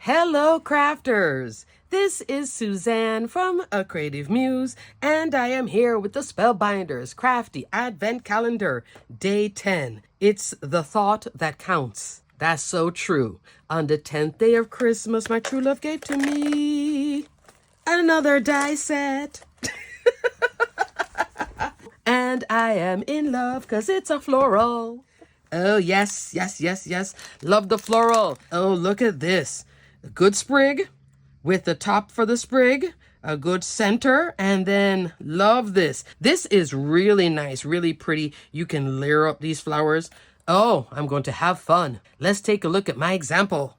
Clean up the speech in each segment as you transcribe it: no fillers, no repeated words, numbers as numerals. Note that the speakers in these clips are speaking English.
Hello, crafters! This is Suzanne from A Creative Muse, and I am here with the Spellbinders Crafty Advent Calendar, Day 10. It's the thought that counts. That's so true. On the 10th day of Christmas, my true love gave to me another die set. And I am in love because it's a floral. Oh, yes. Love the floral. Oh, look at this. A good sprig with the top for the sprig, a good center, and then love this. This is really nice, really pretty. You can layer up these flowers. Oh, I'm going to have fun. Let's take a look at my example.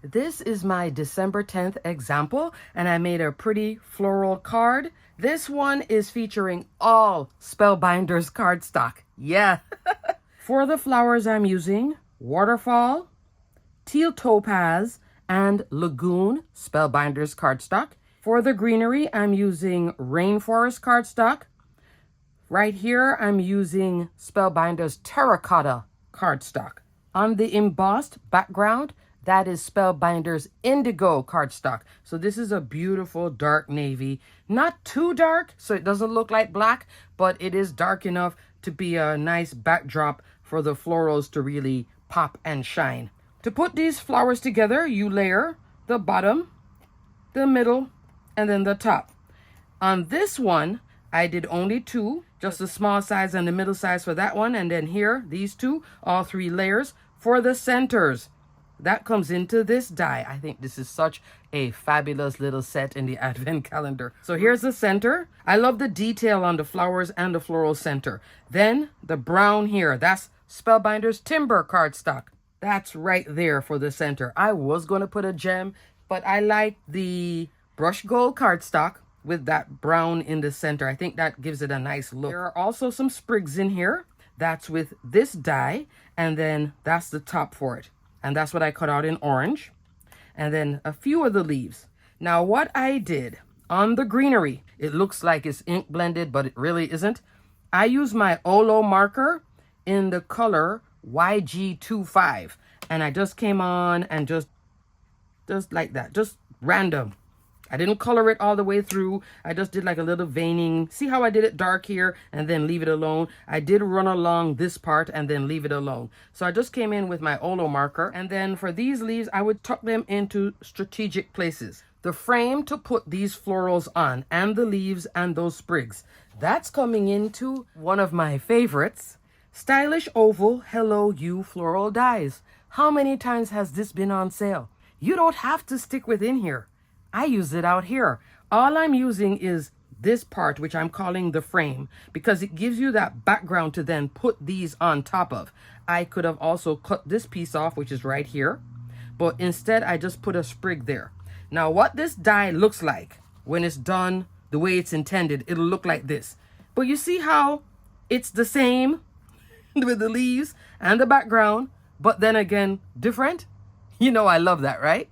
This is my December 10th example, and I made a pretty floral card. This one is featuring all Spellbinders cardstock. Yeah. For the flowers, I'm using Waterfall, Teal Topaz, and Lagoon Spellbinders cardstock. For the greenery, I'm using Rainforest cardstock. Right here, I'm using Spellbinders Terracotta cardstock. On the embossed background, that is Spellbinders Indigo cardstock. So this is a beautiful dark navy. Not too dark, so it doesn't look like black, but it is dark enough to be a nice backdrop for the florals to really pop and shine. To put these flowers together, you layer the bottom, the middle, and then the top. On this one, I did only two, just the small size and the middle size for that one. And then here, these two, all three layers for the centers. That comes into this die. I think this is such a fabulous little set in the Advent calendar. So here's the center. I love the detail on the flowers and the floral center. Then the brown here, that's Spellbinders Timber cardstock. That's right there for the center. I was going to put a gem, but I like the brush gold cardstock with that brown in the center. I think that gives it a nice look. There are also some sprigs in here. That's with this die, and then that's the top for it. And that's what I cut out in orange. And then a few of the leaves. Now what I did on the greenery, it looks like it's ink blended, but it really isn't. I use my Olo marker in the color YG25, and I just came on and just like that, just random. I didn't color it all the way through. I just did like a little veining. See how I did it dark here and then leave it alone? I did run along this part and then leave it alone. So I just came in with my Olo marker, and then for these leaves, I would tuck them into strategic places. The frame to put these florals on and the leaves and those sprigs, that's coming into one of my favorites. Stylish Oval Hello You Floral Dies. How many times has this been on sale? You don't have to stick within here. I use it out here. All I'm using is this part, which I'm calling the frame, because it gives you that background to then put these on top of. I could have also cut this piece off, which is right here, but instead I just put a sprig there. Now what this die looks like when it's done the way it's intended, it'll look like this. But you see how it's the same with the leaves and the background, but then again, different? You know I love that, right?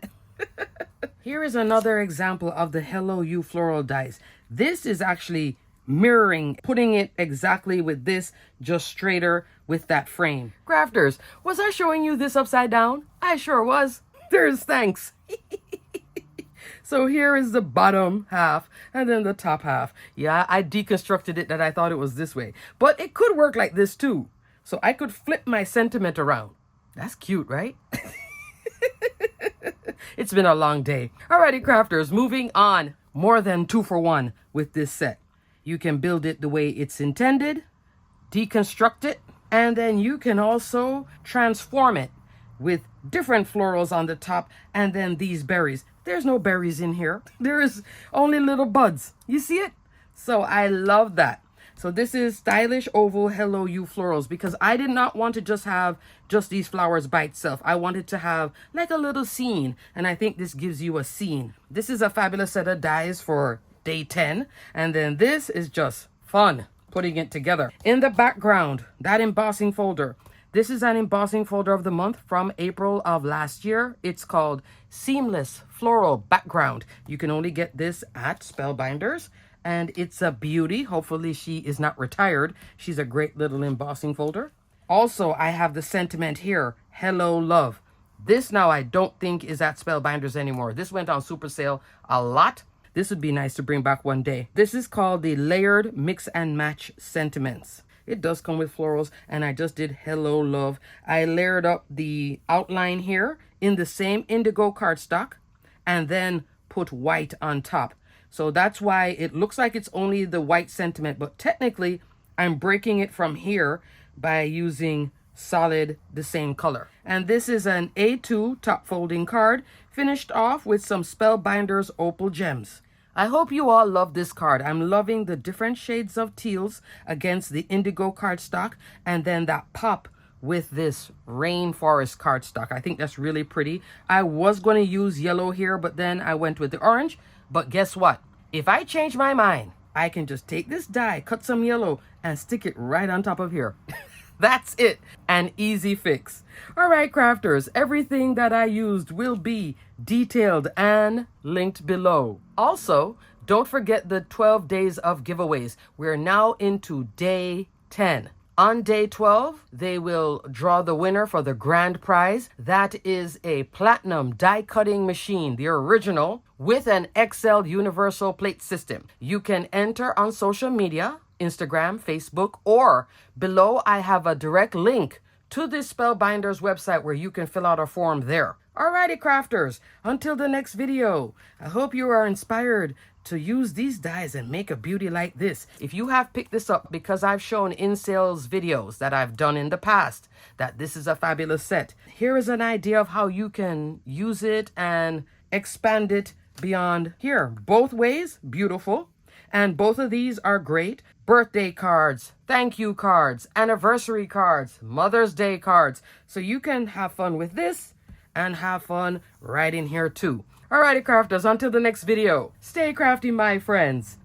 Here is another example of the Hello You floral dies. This is actually mirroring, putting it exactly with this, just straighter with that frame. Crafters, was I showing you this upside down? I sure was. There's thanks. So here is the bottom half and then the top half. Yeah, I deconstructed it that I thought it was this way, but it could work like this too. So I could flip my sentiment around. That's cute, right? It's been a long day. Alrighty, crafters, moving on. More than 2 for 1 with this set. You can build it the way it's intended, deconstruct it, and then you can also transform it with different florals on the top and then these berries. There's no berries in here. There is only little buds. You see it? So I love that. So this is Stylish Oval Hello You Florals, because I did not want to just have just these flowers by itself. I wanted to have like a little scene, and I think this gives you a scene. This is a fabulous set of dies for day 10, and then this is just fun putting it together. In the background, that embossing folder. This is an embossing folder of the month from April of last year. It's called Seamless Floral Background. You can only get this at Spellbinders. And it's a beauty. Hopefully she is not retired. She's a great little embossing folder. Also, I have the sentiment here, Hello Love. This now I don't think is at Spellbinders anymore. This went on super sale a lot. This would be nice to bring back one day. This is called the Layered Mix and Match Sentiments. It does come with florals, and I just did Hello Love. I layered up the outline here in the same indigo cardstock and then put white on top. So that's why it looks like it's only the white sentiment, but technically I'm breaking it from here by using solid the same color. And this is an A2 top folding card finished off with some Spellbinders Opal Gems. I hope you all love this card. I'm loving the different shades of teals against the indigo cardstock, and then that pop with this rainforest cardstock. I think that's really pretty. I was going to use yellow here, but then I went with the orange. But guess what? If I change my mind, I can just take this die, cut some yellow, and stick it right on top of here. That's it. An easy fix. All right, crafters, everything that I used will be detailed and linked below. Also, don't forget the 12 days of giveaways. We're now into day 10. On day 12, they will draw the winner for the grand prize. That is a platinum die cutting machine, the original, with an XL universal plate system. You can enter on social media, Instagram, Facebook, or below I have a direct link to this Spellbinders website where you can fill out a form there. Alrighty, crafters, until the next video, I hope you are inspired to use these dies and make a beauty like this. If you have picked this up because I've shown in sales videos that I've done in the past that this is a fabulous set, here is an idea of how you can use it and expand it beyond here. Both ways, beautiful. And both of these are great. Birthday cards, thank you cards, anniversary cards, Mother's Day cards. So you can have fun with this and have fun right in here too. Alrighty, crafters, until the next video. Stay crafty, my friends.